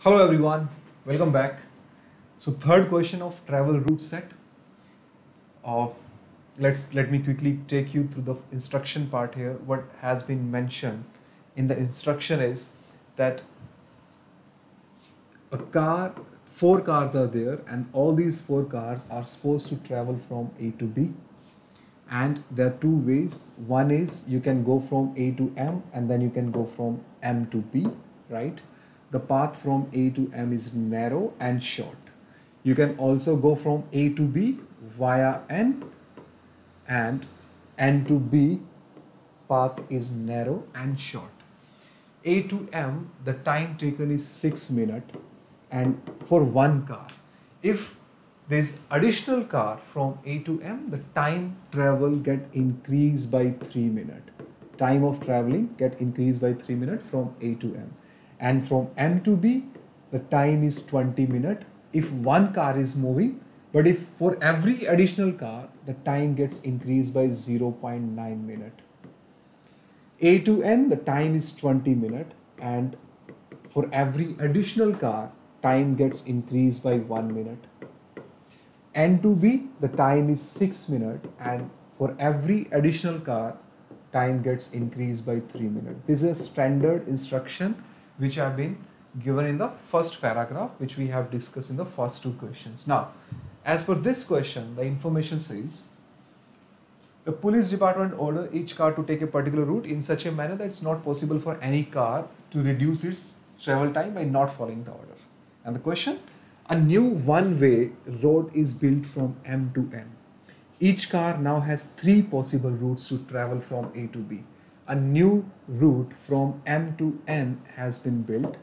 Hello everyone, welcome back. So third question of travel route set. Uh, let me quickly take you through the instruction part here. What has been mentioned in the instruction is that a car, four cars are there, and all these four cars are supposed to travel from A to B. And there are two ways. One is you can go from A to M, and then you can go from M to B, right? The path from A to M is narrow and short. You can also go from A to B via N, and N to B path is narrow and short. A to M, the time taken is 6 minutes and for one car. If there is additional car from A to M, the time travel get increased by 3 minutes. Time of traveling get increased by 3 minutes from A to M. And from M to B, the time is 20 minutes if one car is moving, but if for every additional car, the time gets increased by 0.9 minutes. A to N, the time is 20 minutes, and for every additional car, time gets increased by 1 minute. N to B, the time is 6 minutes, and for every additional car, time gets increased by 3 minutes. This is a standard instruction which have been given in the first paragraph, which we have discussed in the first two questions. Now, as per this question, the information says, the police department order each car to take a particular route in such a manner that it's not possible for any car to reduce its travel time by not following the order. And the question, a new one-way road is built from M to N. Each car now has three possible routes to travel from A to B. A new route from M to N has been built.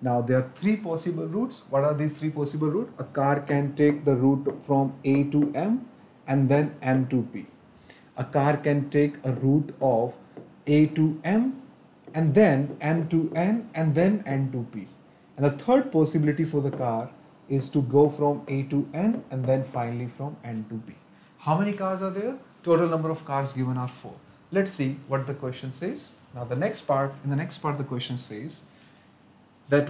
Now there are three possible routes. What are these three possible routes? A car can take the route from A to M and then M to B. A car can take a route of A to M and then M to N and then N to B. And the third possibility for the car is to go from A to N and then finally from N to B. How many cars are there? Total number of cars given are 4. Let's see what the question says. Now in the next part the question says that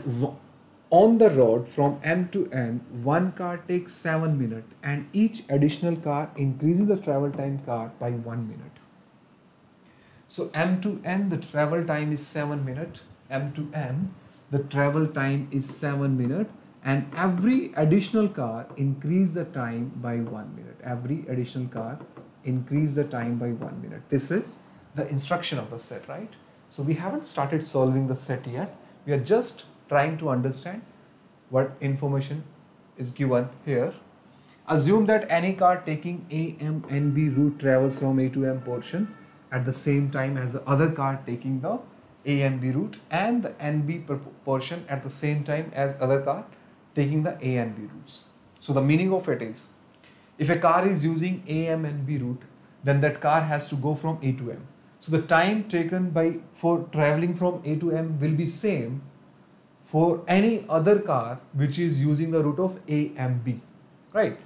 on the road from M to N, one car takes 7 minutes and each additional car increases the travel time car by 1 minute. So M to N, the travel time is 7 minutes. M to N, the travel time is 7 minutes, and every additional car increase the time by 1 minute. Every additional car increase the time by 1 minute. This is the instruction of the set, right? So we haven't started solving the set yet. We are just trying to understand what information is given here. Assume that any car taking A, M, N, B route travels from A to M portion at the same time as the other car taking the A and B route, and the NB portion at the same time as other car taking the A and B routes. So the meaning of it is, if a car is using A, M and B route, then that car has to go from A to M. So the time taken for traveling from A to M will be same for any other car which is using the route of A, M, B, right?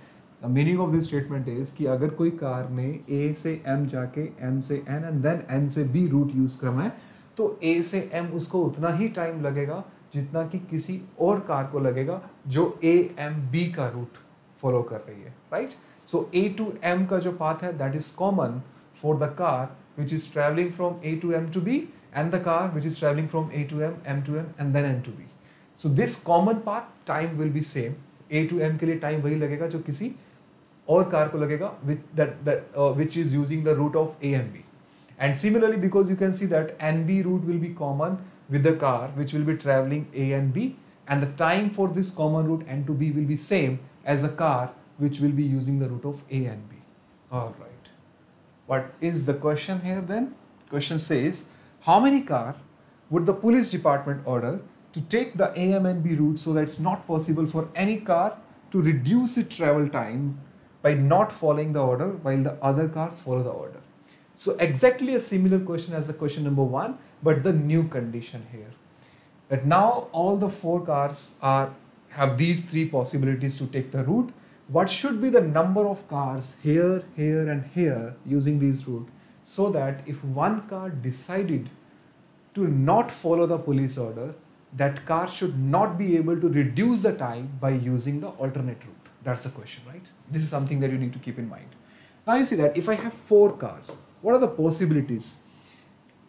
The meaning of this statement is कि अगर कोई car में A से M जाके M से N and then N से B route use करना है, तो A से M उसको उतना ही टाइम लगेगा जितना कि किसी और कार को लगेगा जो A, M, B का रूट फॉलो कर रही है, right? So A to M का जो पाथ है that is common for the car which is traveling from A to M to B and the car which is traveling from A to M to N and then N to B. So this common path time will be same. A to M के लिए time वही लगेगा जो किसी और car को लगेगा which is using the route of A and B. And similarly, because you can see that NB route will be common with the car which will be traveling A and B, and the time for this common route N to B will be same as the car which will be using the route of A and B. Alright. What is the question here then? Question says, how many car would the police department order to take the A, M and B route so that it's not possible for any car to reduce its travel time by not following the order while the other cars follow the order? So exactly a similar question as the question number 1, but the new condition here. That now all the 4 cars have these 3 possibilities to take the route. What should be the number of cars here, here and here using these route, so that if one car decided to not follow the police order, that car should not be able to reduce the time by using the alternate route? That's the question, right? This is something that you need to keep in mind. Now you see that if I have 4 cars, what are the possibilities?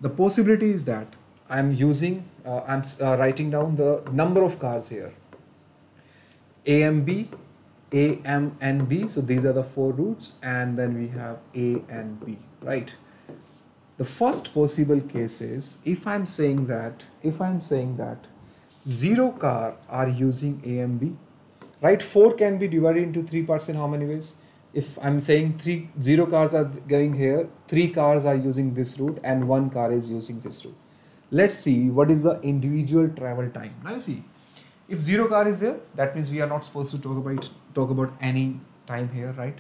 The possibility is that I'm writing down the number of cars here. A and B, A, M and B. So these are the 4 routes, and then we have A and B, right? The first possible case is if I'm saying that 0 car are using A and B, right? 4 can be divided into 3 parts in how many ways? If I'm saying 0 cars are going here, 3 cars are using this route and 1 car is using this route. Let's see what is the individual travel time. Now you see, if 0 car is there, that means we are not supposed to talk about any time here, right?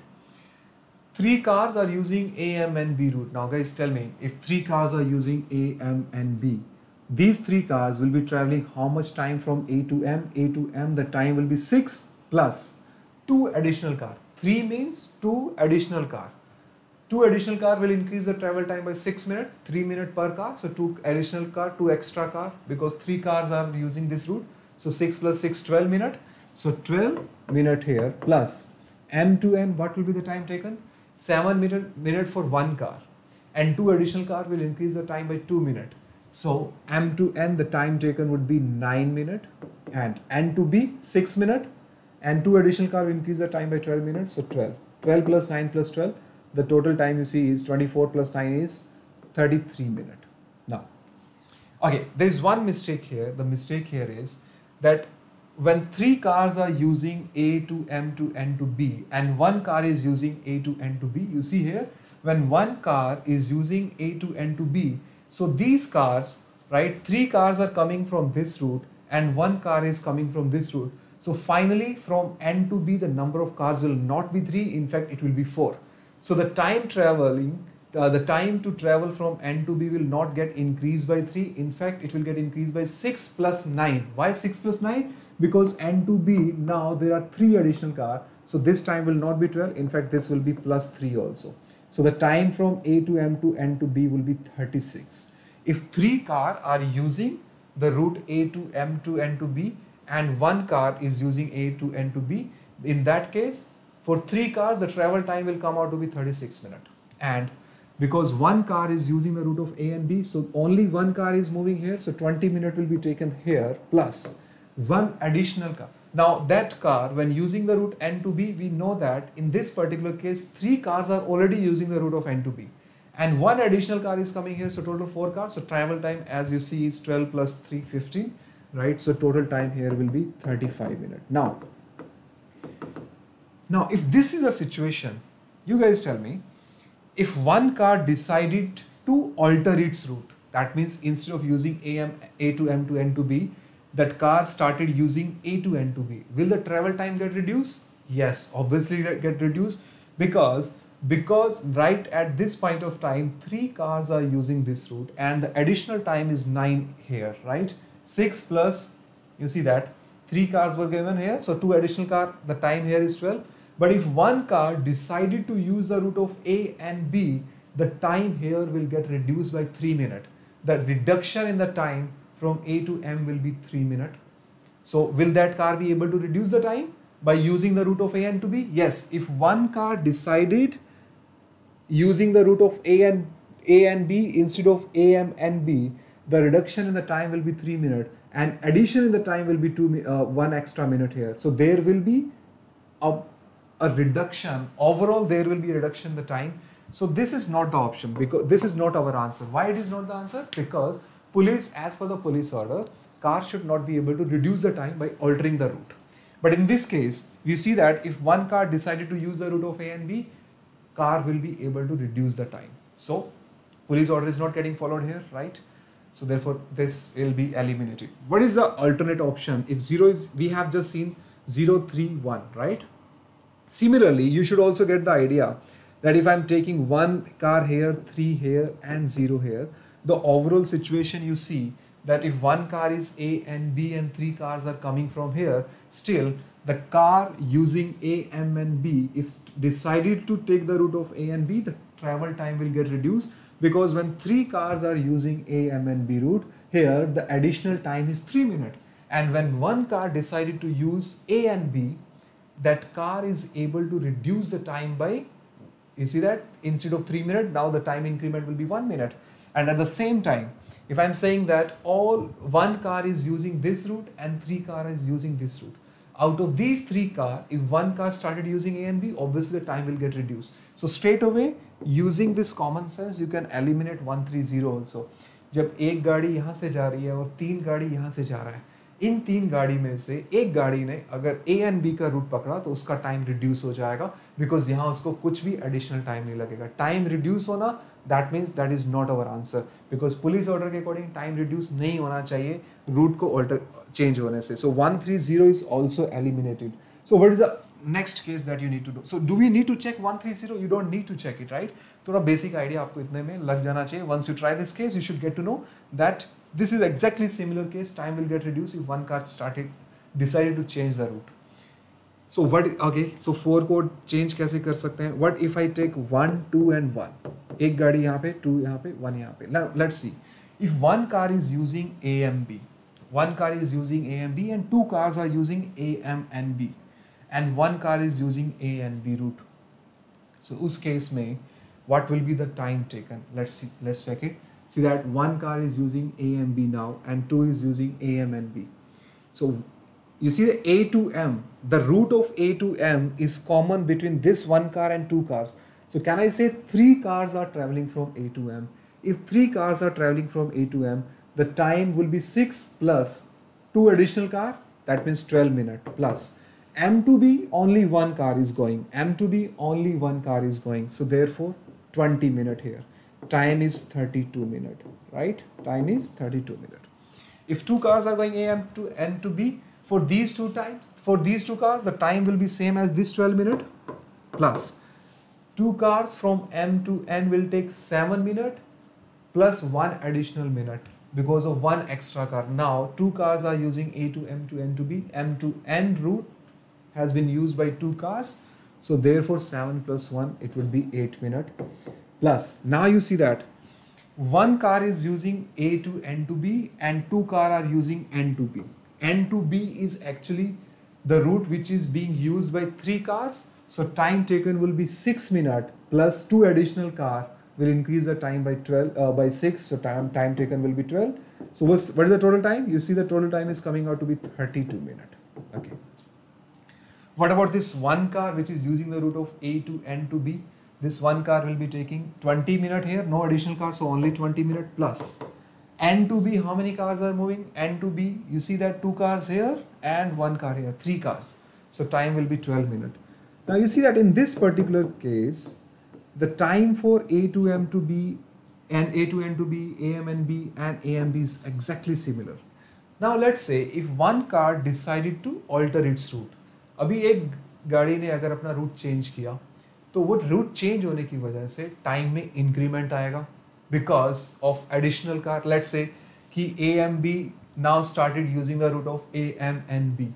3 cars are using A, M and B route. Now guys, tell me, if 3 cars are using A, M and B, these 3 cars will be traveling how much time from A to M? A to M, the time will be 6 plus 2 additional car. 3 means 2 additional car. 2 additional car will increase the travel time by 6 minutes, 3 minutes per car. So 2 additional car, 2 extra car, because 3 cars are using this route. So 6 plus 6, 12 minutes. So 12 minutes here plus M to N, what will be the time taken? 7 minute for 1 car, and 2 additional car will increase the time by 2 minutes. So M to N, the time taken would be 9 minutes, and N to B 6 minutes, and 2 additional car will increase the time by 12 minutes. So 12 plus 9 plus 12, the total time you see is 24 plus 9 is 33 minutes. Now, okay, there is one mistake here. The mistake here is that when 3 cars are using A to M to N to B and 1 car is using A to N to B, you see here, when 1 car is using A to N to B, so these cars, right, 3 cars are coming from this route and 1 car is coming from this route. So finally from N to B, the number of cars will not be 3, in fact it will be 4. So the time to travel from N to B will not get increased by 3, in fact it will get increased by 6 plus 9. Why 6 plus 9? Because N to B, now there are 3 additional cars, so this time will not be 12, in fact this will be plus 3 also. So the time from A to M to N to B will be 36. If 3 cars are using the route A to M to N to B and 1 car is using A to N to B, in that case for 3 cars the travel time will come out to be 36 minutes. And because 1 car is using the route of A and B, so only 1 car is moving here, so 20 minutes will be taken here plus 1 additional car. Now that car, when using the route N to B, we know that in this particular case 3 cars are already using the route of N to B and 1 additional car is coming here, so total 4 cars. So travel time, as you see, is 12 plus 3, 15, right? So total time here will be 35 minutes. Now if this is a situation, you guys tell me, if 1 car decided to alter its route, that means instead of using A to M to N to B, that car started using A to N to B, will the travel time get reduced? Yes, obviously get reduced, because right at this point of time 3 cars are using this route and the additional time is 9 here, right? 6 plus, you see that 3 cars were given here, so 2 additional car, the time here is 12. But if 1 car decided to use the route of A and B, the time here will get reduced by 3 minutes. The reduction in the time from A to M will be 3 minutes. So will that car be able to reduce the time by using the route of A and to B? Yes, if 1 car decided using the route of A and B instead of A, M and B, the reduction in the time will be 3 minutes and addition in the time will be 1 extra minute here. So there will be a reduction, overall there will be a reduction in the time. So this is not the option, because this is not our answer. Why it is not the answer? Because police, as per the police order, car should not be able to reduce the time by altering the route. But in this case, we see that if 1 car decided to use the route of A and B, car will be able to reduce the time. So police order is not getting followed here, right? So therefore this will be eliminated. What is the alternate option? If 0 is, we have just seen 0, 3, 1, right? Similarly, you should also get the idea that if I'm taking 1 car here, 3 here and 0 here, the overall situation you see that if 1 car is A and B and 3 cars are coming from here, still the car using A, M and B, if decided to take the route of A and B, the travel time will get reduced, because when 3 cars are using A, M and B route, Here the additional time is 3 minutes, and when one car decided to use A and B, that car is able to reduce the time by, you see that instead of 3 minutes, now the time increment will be 1 minute. And at the same time, if I'm saying that one car is using this route and 3 car is using this route, out of these 3 car, if one car started using A and B, obviously the time will get reduced. So straight away, using this common sense, you can eliminate 130 also. जब एक गाड़ी यहाँ से जा रही है और 3 गाड़ी यहाँ से जा रहा है, इन 3 गाड़ी में से एक गाड़ी ने अगर A एंड B का रूट पकड़ा तो उसका टाइम रिड्यूस हो जाएगा, बिकॉज यहाँ उसको कुछ भी एडिशनल टाइम नहीं लगेगा. टाइम रिड्यूस होना, that means that is not our answer, because police order के अकॉर्डिंग टाइम रिड्यूस नहीं होना चाहिए रूट को ऑल्टर चेंज होने से. So 130 is also eliminated. So what is the next case that you need to do? So do we need to check 130? You don't need to check it, right? थोड़ा basic idea आपको इतने में लग जाना चाहिए. Once you try this case, you should get to know that this is exactly similar case. Time will get reduced if one car decided to change the route. So what? Okay, so 4 को change कैसे कर सकते हैं? What if I take 1, 2 and 1? एक गाड़ी यहाँ पे, 2 यहाँ पे, 1 यहाँ पे. Now let's see. If one car is using A and B, one car is using A and B, and 2 cars are using A and B, and one car is using A and B route. So उस case में what will be the time taken? Let's see. Let's check it. See that one car is using A and B now, and 2 is using AM and B. So you see the A to M, the route of A to M is common between this one car and 2 cars. So can I say 3 cars are traveling from A to M? If 3 cars are traveling from A to M, the time will be 6 plus 2 additional car, that means 12 minutes, plus M to B only one car is going, M to B only one car is going, so therefore 20 minutes here. Time is 32 minutes, right? Time is 32 minutes. If 2 cars are going A to N to B, for these two cars, the time will be same as this 12 minutes, plus 2 cars from M to N will take 7 minutes, plus 1 additional minute because of 1 extra car. Now 2 cars are using A to M to N to B. M to N route has been used by 2 cars, so therefore 7 plus 1, it will be 8 minutes. Plus now you see that one car is using A to N to B and 2 cars are using N to B. N to B is actually the route which is being used by 3 cars, so time taken will be 6 minutes plus 2 additional car will increase the time by 6, so time taken will be 12. So what is the total time? You see the total time is coming out to be 32 minutes. Okay. What about this one car which is using the route of A to N to B? This one car will be taking 20 minutes here, no additional car, so only 20 minutes plus. N to B, how many cars are moving? N to B, you see that 2 cars here and 1 car here, 3 cars. So time will be 12 minutes. Now you see that in this particular case, the time for A to M to B and A to N to B, AM and B and A and B is exactly similar. Now let's say if one car decided to alter its route. अभी एक गाड़ी ने अगर अपना route change किया, तो वो route change होने की वजह से टाइम में इंक्रीमेंट आएगा because of additional car. Let's say कि A M B now started using the route of A M N B.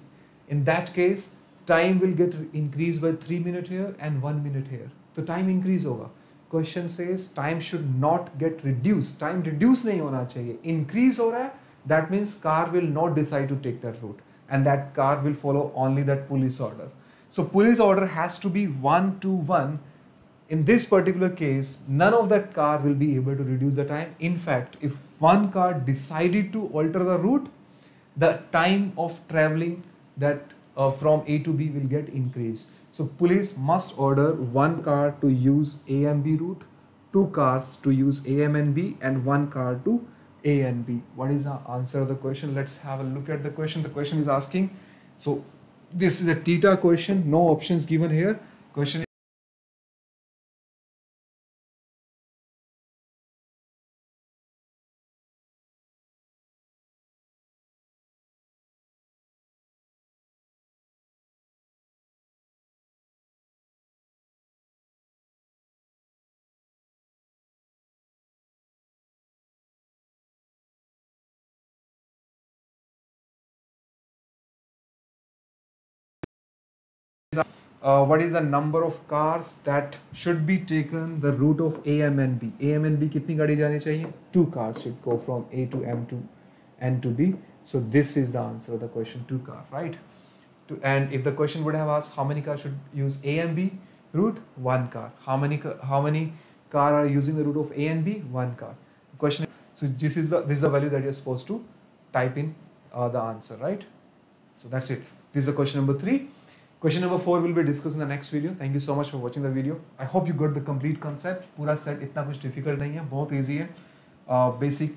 In that case time will get increase by 3 minutes here and 1 minute here, तो time increase होगा. Question says time should not get reduce. Time reduce नहीं होना चाहिए, increase हो रहा है. That means car will not decide to take that route and that car will follow only that police order. So police order has to be 1 to 1. In this particular case, none of that car will be able to reduce the time. In fact, if one car decided to alter the route, the time of traveling that from A to B will get increased. So police must order one car to use A and B route, 2 cars to use AM and B, and 1 car to A and B. What is the answer of the question? Let's have a look at the question. The question is asking, so this is a theta question, no options given here. Question what is the number of cars that should be taken the route of AM and B? AM and B कितनी गाड़ी जानी चाहिए? 2 cars should go from A to M to N to B. So this is the answer of the question, 2 car, right? And if the question would have asked how many cars should use A and B route, 1 car. How many car are using the route of A and B? 1 car. The question. So this is the value that you're supposed to type in the answer, right? So that's it. This is the question number 3. Question number 4 will be discussed in the next video. Thank you so much for watching the video. I hope you got the complete concept. पूरा set इतना कुछ difficult नहीं है, बहुत easy है. Basic